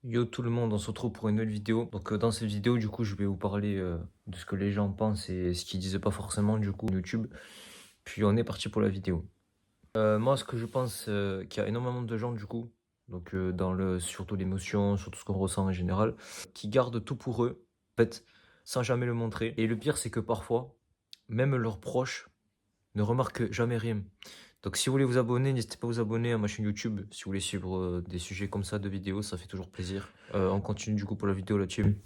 Yo tout le monde, on se retrouve pour une nouvelle vidéo. Dans cette vidéo, du coup, je vais vous parler de ce que les gens pensent et ce qu'ils disaient pas forcément du coup YouTube. Puis on est parti pour la vidéo. Moi, ce que je pense, qu'il y a énormément de gens du coup, dans le surtout l'émotion, sur tout ce qu'on ressent en général, qui gardent tout pour eux, en fait, sans jamais le montrer. Et le pire, c'est que parfois, même leurs proches ne remarquent jamais rien. Donc si vous voulez vous abonner, n'hésitez pas à vous abonner à ma chaîne YouTube. Si vous voulez suivre des sujets comme ça de vidéos, ça fait toujours plaisir. On continue du coup pour la vidéo là-dessus.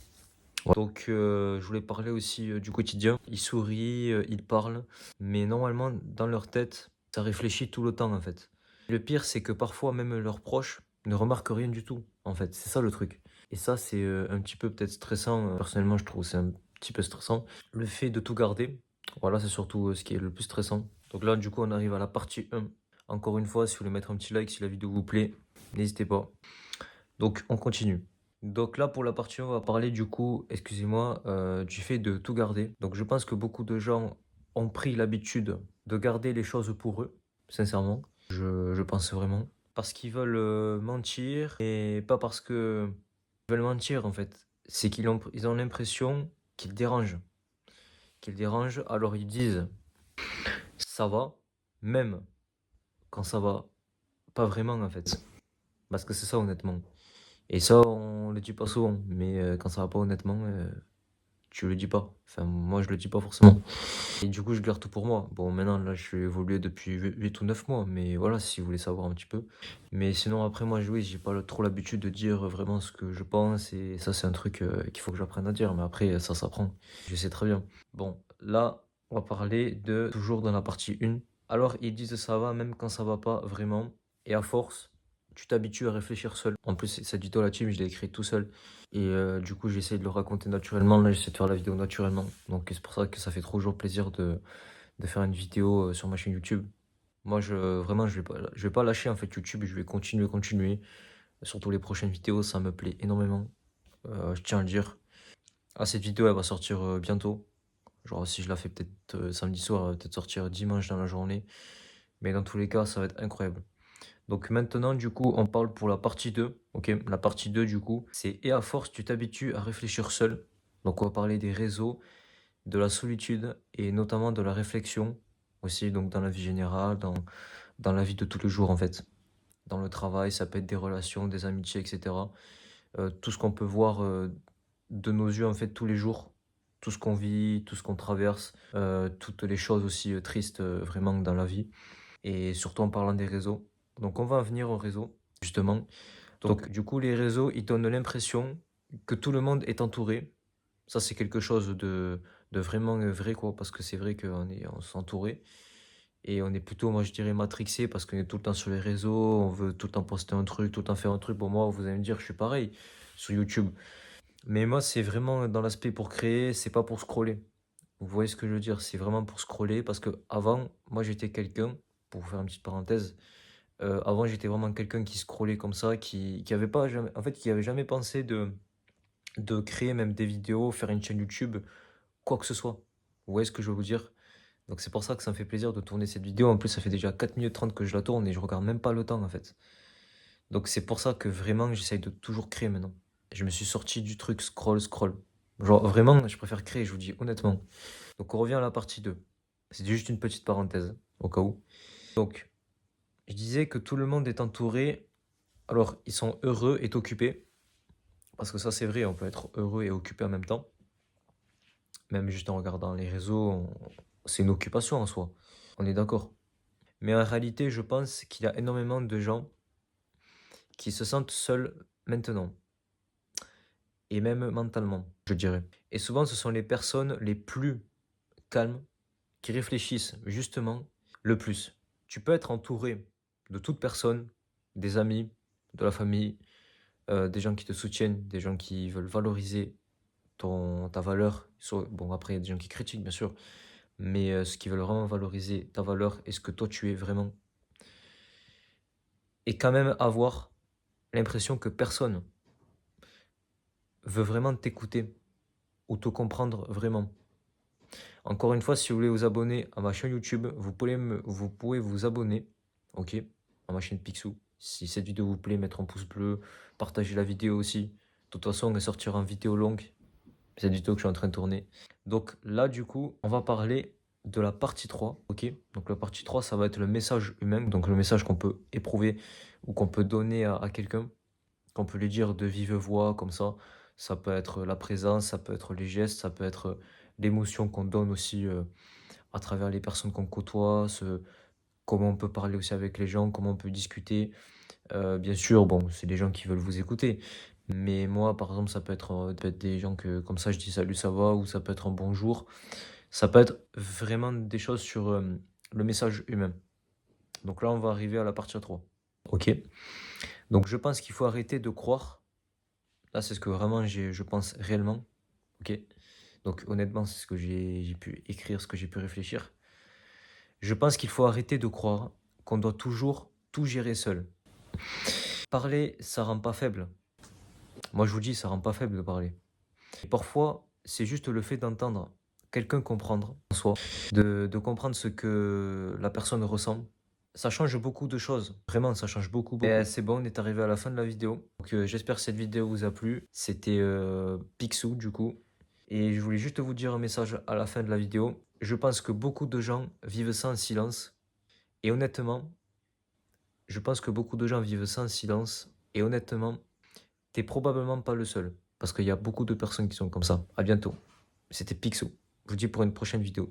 Ouais. Je voulais parler aussi du quotidien. Ils sourient, ils parlent, mais normalement, dans leur tête, ça réfléchit tout le temps en fait. Le pire, c'est que parfois, même leurs proches ne remarquent rien du tout, en fait. C'est ça le truc. Et ça, c'est un petit peu peut-être stressant. Personnellement, je trouve que c'est un petit peu stressant. Le fait de tout garder, voilà, c'est surtout ce qui est le plus stressant. Donc là, du coup, on arrive à la partie 1. Encore une fois, si vous voulez mettre un petit like, si la vidéo vous plaît, n'hésitez pas. Donc, on continue. Donc là, pour la partie 1, on va parler du coup, excusez-moi, du fait de tout garder. Donc je pense que beaucoup de gens ont pris l'habitude de garder les choses pour eux, sincèrement. Je pense vraiment. Parce qu'ils veulent mentir et pas parce que ils veulent mentir en fait. C'est ils ont l'impression qu'ils dérangent. Qu'ils dérangent, alors ils disent ça va, même quand ça va pas vraiment en fait. Parce que c'est ça honnêtement. Et ça, on le dit pas souvent, mais quand ça va pas honnêtement, tu le dis pas. Enfin, moi, je le dis pas forcément. Et du coup, je garde tout pour moi. Bon, maintenant, là, je suis évolué depuis 8 ou 9 mois, mais voilà, si vous voulez savoir un petit peu. Mais sinon, après, moi, oui, j'ai pas trop l'habitude de dire vraiment ce que je pense, et ça, c'est un truc qu'il faut que j'apprenne à dire, mais après, ça s'apprend. Je sais très bien. Bon, là, on va parler de toujours dans la partie 1. Alors, ils disent ça va, même quand ça va pas vraiment, et à force, tu t'habitues à réfléchir seul. En plus, cette vidéo là-dessus, je l'ai écrit tout seul. Et du coup, j'essaie de le raconter naturellement. Là, j'essaie de faire la vidéo naturellement. Donc, c'est pour ça que ça fait toujours plaisir de faire une vidéo sur ma chaîne YouTube. Moi, vraiment, je vais pas lâcher en fait YouTube. Je vais continuer, continuer. Surtout les prochaines vidéos, ça me plaît énormément. Je tiens à le dire. Ah, cette vidéo, elle va sortir bientôt. Genre, si je la fais peut-être samedi soir, elle va peut-être sortir dimanche dans la journée. Mais dans tous les cas, ça va être incroyable. Donc maintenant, du coup, on parle pour la partie 2. Ok, la partie 2 du coup, c'est et à force, tu t'habitues à réfléchir seul. Donc on va parler des réseaux, de la solitude et notamment de la réflexion aussi, donc dans la vie générale, dans la vie de tous les jours en fait. Dans le travail, ça peut être des relations, des amitiés, etc. Tout ce qu'on peut voir de nos yeux en fait tous les jours, tout ce qu'on vit, tout ce qu'on traverse, toutes les choses aussi tristes vraiment dans la vie. Et surtout en parlant des réseaux. Donc on va en venir aux réseaux, justement. Donc du coup, les réseaux, ils donnent l'impression que tout le monde est entouré. Ça, c'est quelque chose de vraiment vrai, quoi, parce que c'est vrai on s'est entouré. Et on est plutôt, moi je dirais, matrixé parce qu'on est tout le temps sur les réseaux, on veut tout le temps poster un truc, tout le temps faire un truc. Bon, moi, vous allez me dire, je suis pareil sur YouTube. Mais moi, c'est vraiment dans l'aspect pour créer, c'est pas pour scroller. Vous voyez ce que je veux dire? C'est vraiment pour scroller parce que avant, moi j'étais quelqu'un, pour vous faire une petite parenthèse, avant j'étais vraiment quelqu'un qui scrollait comme ça, qui avait pas jamais, en fait, qui avait jamais pensé de créer même des vidéos, faire une chaîne YouTube, quoi que ce soit. Vous voyez ce que je veux vous dire? Donc c'est pour ça que ça me fait plaisir de tourner cette vidéo. En plus, ça fait déjà 4 minutes 30 que je la tourne et je regarde même pas le temps en fait. Donc c'est pour ça que vraiment j'essaye de toujours créer maintenant. Je me suis sorti du truc scroll, scroll. Genre vraiment, je préfère créer, je vous dis honnêtement. Donc on revient à la partie 2. C'est juste une petite parenthèse, au cas où. Donc, je disais que tout le monde est entouré. Alors, ils sont heureux et occupés. Parce que ça, c'est vrai, on peut être heureux et occupé en même temps. Même juste en regardant les réseaux, c'est une occupation en soi. On est d'accord. Mais en réalité, je pense qu'il y a énormément de gens qui se sentent seuls maintenant. Et même mentalement, je dirais. Et souvent, ce sont les personnes les plus calmes qui réfléchissent justement le plus. Tu peux être entouré de toute personne, des amis, de la famille, des gens qui te soutiennent, des gens qui veulent valoriser ta valeur. Bon, après, il y a des gens qui critiquent, bien sûr, mais ceux qui veulent vraiment valoriser ta valeur et ce que toi tu es vraiment. Et quand même avoir l'impression que personne veut vraiment t'écouter ou te comprendre vraiment. Encore une fois, si vous voulez vous abonner à ma chaîne YouTube, vous pouvez vous abonner, ok, à ma chaîne Picsou. Si cette vidéo vous plaît, mettre un pouce bleu, partager la vidéo aussi. De toute façon, elle sortira en vidéo longue. Cette vidéo que je suis en train de tourner. Donc là, du coup, on va parler de la partie 3, ok? Donc la partie 3, ça va être le message humain, donc le message qu'on peut éprouver ou qu'on peut donner à quelqu'un, qu'on peut lui dire de vive voix, comme ça. Ça peut être la présence, ça peut être les gestes, ça peut être l'émotion qu'on donne aussi à travers les personnes qu'on côtoie, comment on peut parler aussi avec les gens, comment on peut discuter. Bien sûr, bon, c'est des gens qui veulent vous écouter. Mais moi, par exemple, ça peut être des gens que, comme ça, je dis salut, ça va, ou ça peut être un bonjour. Ça peut être vraiment des choses sur le message humain. Donc là, on va arriver à la partie 3. Ok. Donc je pense qu'il faut arrêter de croire. Là, c'est ce que vraiment je pense réellement. Ok. Donc honnêtement, c'est ce que j'ai pu écrire, ce que j'ai pu réfléchir. Je pense qu'il faut arrêter de croire qu'on doit toujours tout gérer seul. Parler, ça rend pas faible. Moi, je vous dis, ça rend pas faible de parler. Et parfois, c'est juste le fait d'entendre quelqu'un comprendre en soi, de comprendre ce que la personne ressent. Ça change beaucoup de choses. Vraiment, ça change beaucoup, beaucoup. Et c'est bon, on est arrivé à la fin de la vidéo. Donc, j'espère que cette vidéo vous a plu. C'était Picsou, du coup. Et je voulais juste vous dire un message à la fin de la vidéo. Je pense que beaucoup de gens vivent ça en silence. Et honnêtement, je pense que beaucoup de gens vivent ça en silence. Et honnêtement, t'es probablement pas le seul. Parce qu'il y a beaucoup de personnes qui sont comme ça. À bientôt. C'était Picsou. Je vous dis pour une prochaine vidéo.